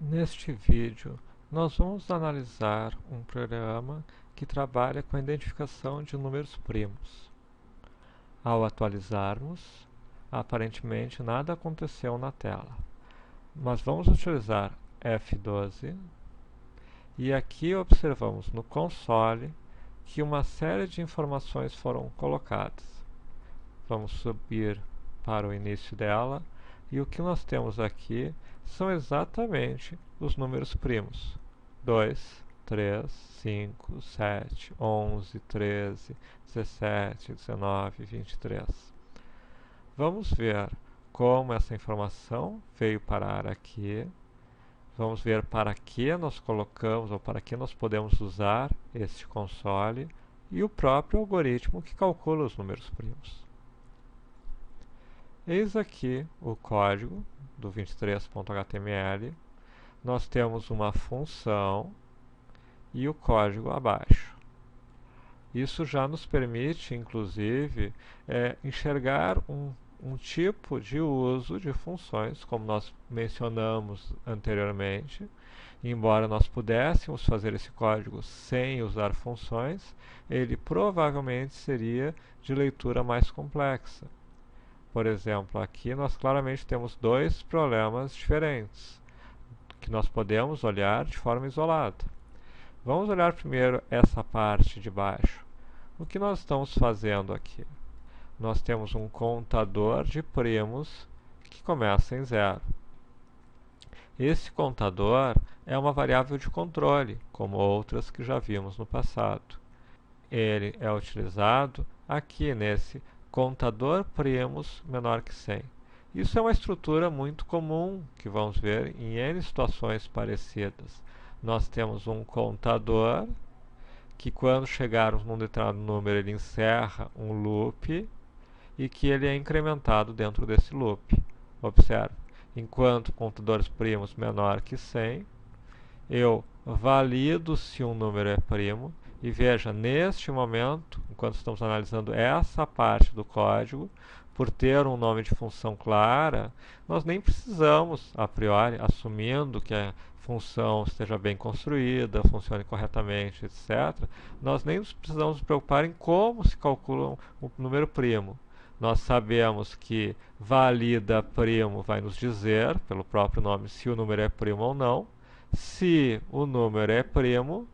Neste vídeo, nós vamos analisar um programa que trabalha com a identificação de números primos. Ao atualizarmos, aparentemente nada aconteceu na tela, mas vamos utilizar F12 e aqui observamos no console que uma série de informações foram colocadas. Vamos subir para o início dela e o que nós temos aqui são exatamente os números primos: 2, 3, 5, 7, 11, 13, 17, 19, 23. Vamos ver como essa informação veio parar aqui. Vamos ver para que nós colocamos ou para que nós podemos usar este console e o próprio algoritmo que calcula os números primos. Eis aqui o código do 23.html. Nós temos uma função e o código abaixo. Isso já nos permite, inclusive, enxergar um tipo de uso de funções, como nós mencionamos anteriormente. Embora nós pudéssemos fazer esse código sem usar funções, ele provavelmente seria de leitura mais complexa. Por exemplo, aqui nós claramente temos dois problemas diferentes, que nós podemos olhar de forma isolada. Vamos olhar primeiro essa parte de baixo. O que nós estamos fazendo aqui? Nós temos um contador de primos que começa em 0. Esse contador é uma variável de controle, como outras que já vimos no passado. Ele é utilizado aqui nesse contador primos menor que 100. Isso é uma estrutura muito comum que vamos ver em N situações parecidas. Nós temos um contador que, quando chegarmos num determinado número, ele encerra um loop e que ele é incrementado dentro desse loop. Observe, enquanto contadores primos menor que 100, eu valido se um número é primo. E veja, neste momento, enquanto estamos analisando essa parte do código, por ter um nome de função clara, nós nem precisamos, a priori, assumindo que a função esteja bem construída, funcione corretamente, etc., nós nem precisamos nos preocupar em como se calcula o número primo. Nós sabemos que valida primo vai nos dizer, pelo próprio nome, se o número é primo ou não. Se o número é primo,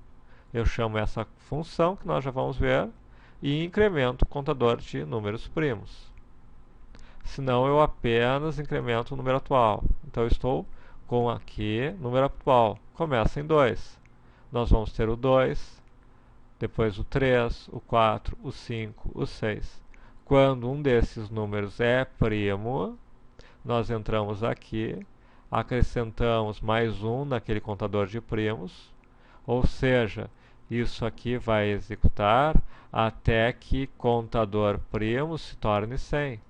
eu chamo essa função, que nós já vamos ver, e incremento o contador de números primos. Senão, eu apenas incremento o número atual. Então, eu estou com aqui, número atual, começa em 2. Nós vamos ter o 2, depois o 3, o 4, o 5, o 6. Quando um desses números é primo, nós entramos aqui, acrescentamos mais um naquele contador de primos, ou seja, isso aqui vai executar até que contador primo se torne 100.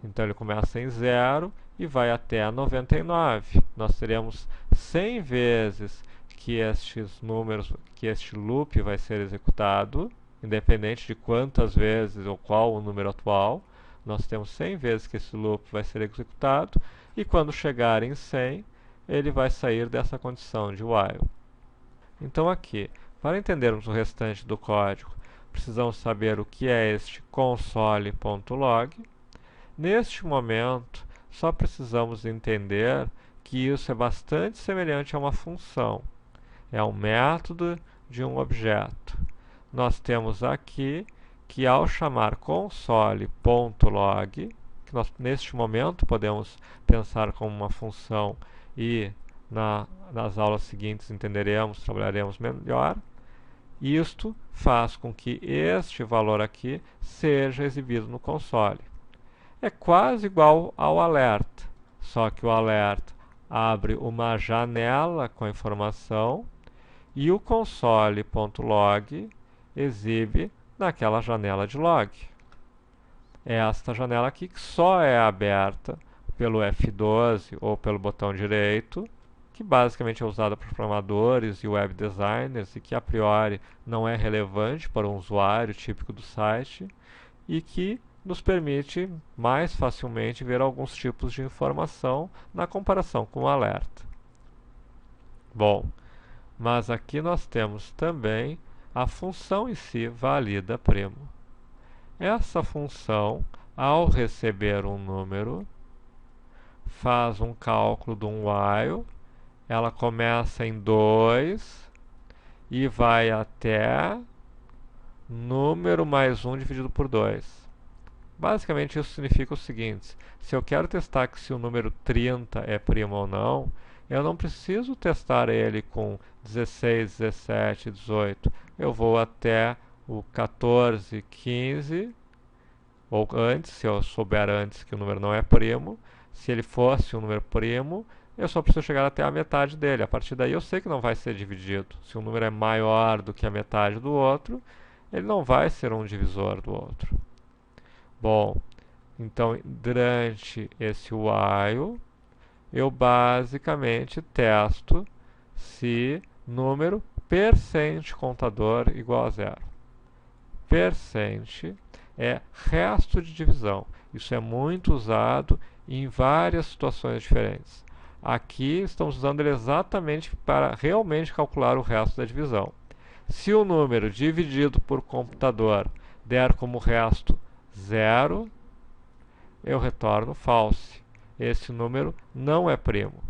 Então ele começa em 0 e vai até 99. Nós teremos 100 vezes que estes números, que este loop vai ser executado, independente de quantas vezes ou qual o número atual. Nós temos 100 vezes que esse loop vai ser executado e quando chegar em 100, ele vai sair dessa condição de while. Então aqui, para entendermos o restante do código, precisamos saber o que é este console.log. Neste momento, só precisamos entender que isso é bastante semelhante a uma função. É um método de um objeto. Nós temos aqui que, ao chamar console.log, que nós neste momento podemos pensar como uma função e nas aulas seguintes entenderemos, trabalharemos melhor. Isto faz com que este valor aqui seja exibido no console. É quase igual ao alerta, só que o alerta abre uma janela com a informação e o console.log exibe naquela janela de log. É esta janela aqui que só é aberta pelo F12 ou pelo botão direito, que basicamente é usada por programadores e web designers e que a priori não é relevante para um usuário típico do site e que nos permite mais facilmente ver alguns tipos de informação na comparação com o alerta. Bom, mas aqui nós temos também a função em si valida primo. Essa função, ao receber um número, faz um cálculo de um while, ela começa em 2 e vai até número mais 1 dividido por 2. Basicamente isso significa o seguinte: se eu quero testar que se o número 30 é primo ou não, eu não preciso testar ele com 16, 17, 18. Eu vou até o 14, 15, ou antes, se eu souber antes que o número não é primo. Se ele fosse um número primo, eu só preciso chegar até a metade dele. A partir daí eu sei que não vai ser dividido. Se um número é maior do que a metade do outro, ele não vai ser um divisor do outro. Bom, então durante esse while, eu basicamente testo se número percent contador igual a zero. Percent é resto de divisão. Isso é muito usado em várias situações diferentes. Aqui estamos usando ele exatamente para realmente calcular o resto da divisão. Se o número dividido por computador der como resto 0, eu retorno false. Esse número não é primo.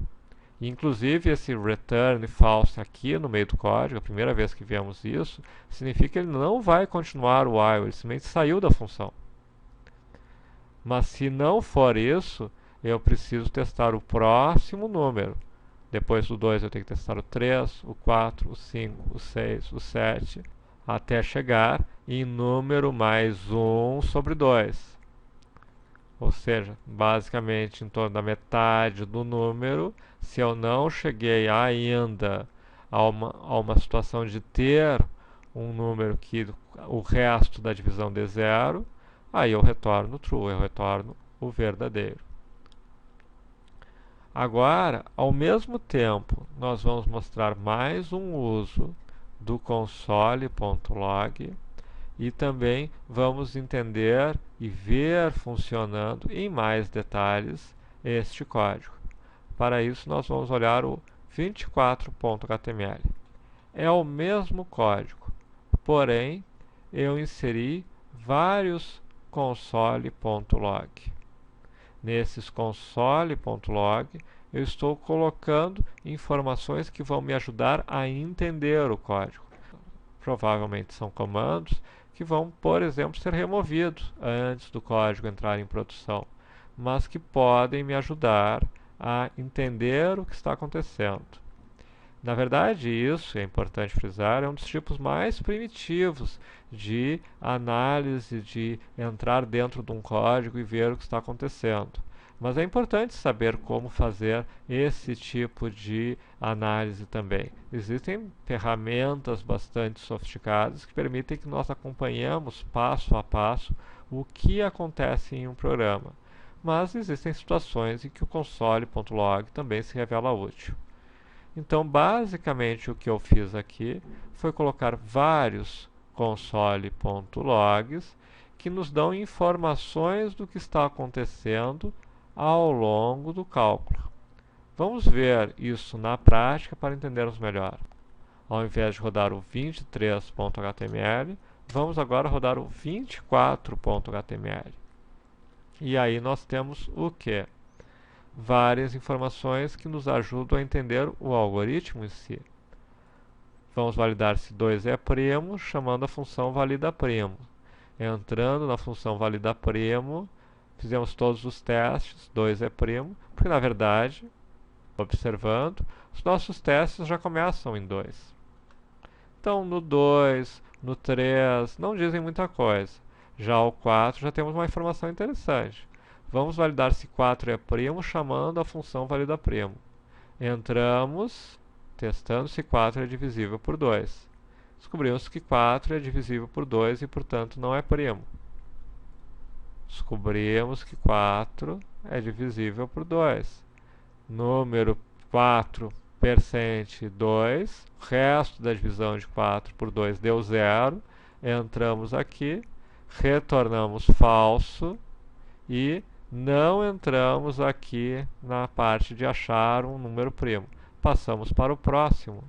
Inclusive, esse return false aqui no meio do código, a primeira vez que vemos isso, significa que ele não vai continuar o while, ele simplesmente saiu da função. Mas se não for isso, eu preciso testar o próximo número. Depois do 2 eu tenho que testar o 3, o 4, o 5, o 6, o 7, até chegar em número mais 1 sobre 2. Ou seja, basicamente em torno da metade do número. Se eu não cheguei ainda a uma situação de ter um número que o resto da divisão dê zero, aí eu retorno true, eu retorno o verdadeiro. Agora, ao mesmo tempo, nós vamos mostrar mais um uso do console.log e também vamos entender e ver funcionando em mais detalhes este código. Para isso, nós vamos olhar o 24.html. É o mesmo código, porém, eu inseri vários console.log. Nesses console.log, eu estou colocando informações que vão me ajudar a entender o código. Provavelmente são comandos que vão, por exemplo, ser removidos antes do código entrar em produção, mas que podem me ajudar a entender o que está acontecendo. Na verdade, isso, é importante frisar, é um dos tipos mais primitivos de análise, de entrar dentro de um código e ver o que está acontecendo. Mas é importante saber como fazer esse tipo de análise também. Existem ferramentas bastante sofisticadas que permitem que nós acompanhemos passo a passo o que acontece em um programa. Mas existem situações em que o console.log também se revela útil. Então, basicamente, o que eu fiz aqui foi colocar vários console.logs que nos dão informações do que está acontecendo ao longo do cálculo. Vamos ver isso na prática para entendermos melhor. Ao invés de rodar o 23.html, vamos agora rodar o 24.html. E aí nós temos o quê? Várias informações que nos ajudam a entender o algoritmo em si. Vamos validar se 2 é primo, chamando a função validaPrimo. Entrando na função validaPrimo, fizemos todos os testes, 2 é primo, porque na verdade, observando, os nossos testes já começam em 2. Então no 2, no 3, não dizem muita coisa. Já o 4 já temos uma informação interessante. Vamos validar se 4 é primo, chamando a função validaPrimo. Entramos, testando se 4 é divisível por 2. Descobrimos que 4 é divisível por 2 e, portanto, não é primo. Descobrimos que 4 é divisível por 2. Número 4 percent 2, o resto da divisão de 4 por 2 deu 0. Entramos aqui, retornamos falso e não entramos aqui na parte de achar um número primo. Passamos para o próximo.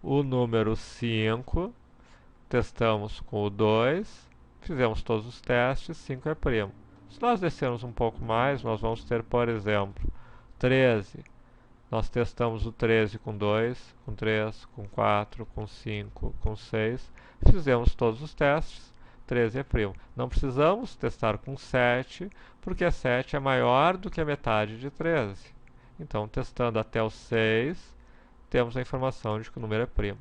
O número 5, testamos com o 2, fizemos todos os testes, 5 é primo. Se nós descermos um pouco mais, nós vamos ter, por exemplo, 13. Nós testamos o 13 com 2, com 3, com 4, com 5, com 6. Fizemos todos os testes, 13 é primo. Não precisamos testar com 7, porque 7 é maior do que a metade de 13. Então, testando até o 6, temos a informação de que o número é primo.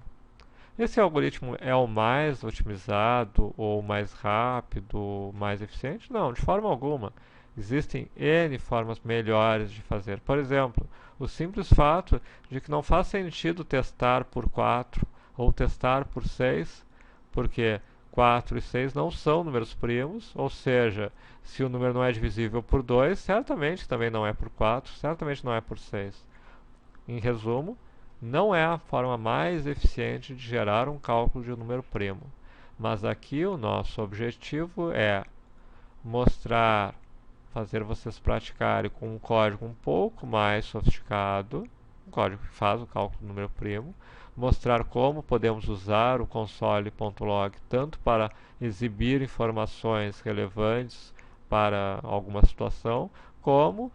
Esse algoritmo é o mais otimizado, ou mais rápido, mais eficiente? Não, de forma alguma. Existem N formas melhores de fazer. Por exemplo, o simples fato de que não faz sentido testar por 4 ou testar por 6, porque 4 e 6 não são números primos, ou seja, se o número não é divisível por 2, certamente também não é por 4, certamente não é por 6. Em resumo, não é a forma mais eficiente de gerar um cálculo de um número primo. Mas aqui o nosso objetivo é mostrar, fazer vocês praticarem com um código um pouco mais sofisticado, um código que faz o cálculo do número primo, mostrar como podemos usar o console.log tanto para exibir informações relevantes para alguma situação, como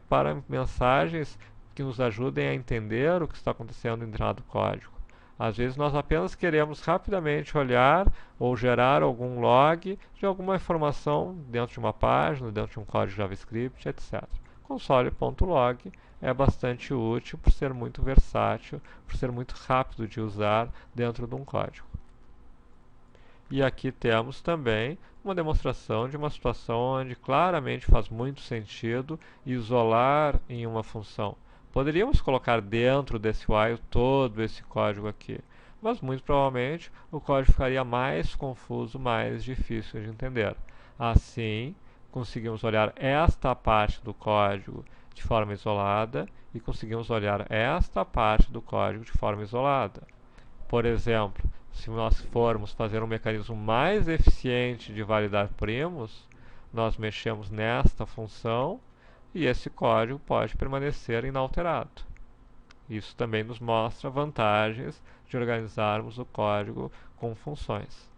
para mensagens que nos ajudem a entender o que está acontecendo em determinado código. Às vezes nós apenas queremos rapidamente olhar ou gerar algum log de alguma informação dentro de uma página, dentro de um código JavaScript, etc. Console.log é bastante útil por ser muito versátil, por ser muito rápido de usar dentro de um código. E aqui temos também uma demonstração de uma situação onde claramente faz muito sentido isolar em uma função. Poderíamos colocar dentro desse while todo esse código aqui, mas muito provavelmente o código ficaria mais confuso, mais difícil de entender. Assim, conseguimos olhar esta parte do código de forma isolada e conseguimos olhar esta parte do código de forma isolada. Por exemplo, se nós formos fazer um mecanismo mais eficiente de validar primos, nós mexemos nesta função e esse código pode permanecer inalterado. Isso também nos mostra vantagens de organizarmos o código com funções.